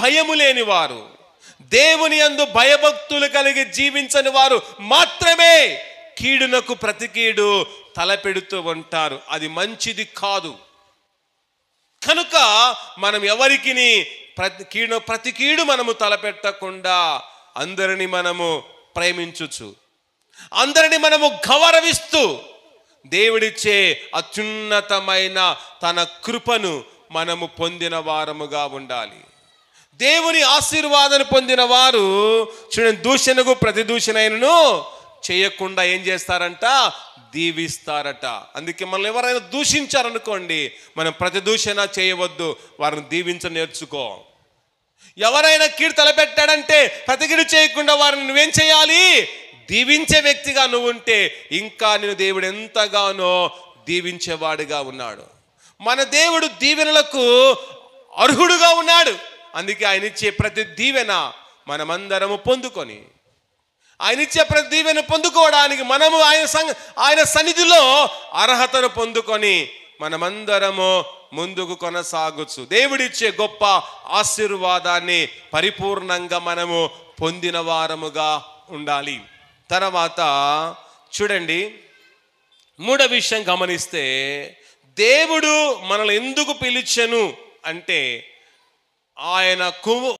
భయము లేని వారు, దేవుని యందు భయభక్తులు కలిగి జీవించని వారు మాత్రమే కీడునకు ప్రతి కీడు తలపెడుతూ ఉంటారు. అది మంచిది కాదు. కనుక మనం ఎవరికి ప్రతి కీడు మనము తలపెట్టకుండా అందరిని మనము ప్రేమించుచు, అందరిని మనము గౌరవిస్తూ, దేవుడిచ్చే అత్యున్నతమైన తన కృపను మనము పొందిన వారముగా ఉండాలి. దేవుని ఆశీర్వాదాన్ని పొందిన వారు చూడండి, దూషణకు ప్రతి దూషణను చేయకుండా ఏం చేస్తారంట? దీవిస్తారట. అందుకే మనల్ని ఎవరైనా దూషించారనుకోండి, మనం ప్రతి దూషణ చేయవద్దు, వారిని దీవించ నేర్చుకో. ఎవరైనా కీడు తలపెట్టాడంటే ప్రతి కీడు చేయకుండా వారిని నువ్వేం చేయాలి? దీవించే వ్యక్తిగా నువ్వు ఉంటే ఇంకా నేను దేవుడు ఎంతగానో దీవించేవాడిగా ఉన్నాడు. మన దేవుడు దీవెనలకు అర్హుడుగా ఉన్నాడు. అందుకే ఆయన ఇచ్చే ప్రతి దీవెన మనమందరము పొందుకొని, ఆయన ఇచ్చే ప్రతి దీవెన పొందుకోవడానికి మనము ఆయన సన్నిధిలో అర్హతను పొందుకొని మనమందరము ముందుకు కొనసాగొచ్చు. దేవుడిచ్చే గొప్ప ఆశీర్వాదాన్ని పరిపూర్ణంగా మనము పొందిన వారముగా ఉండాలి. తర్వాత చూడండి, మూడో విషయం గమనిస్తే, దేవుడు మనల్ని ఎందుకు పిలిచెను అంటే ఆయన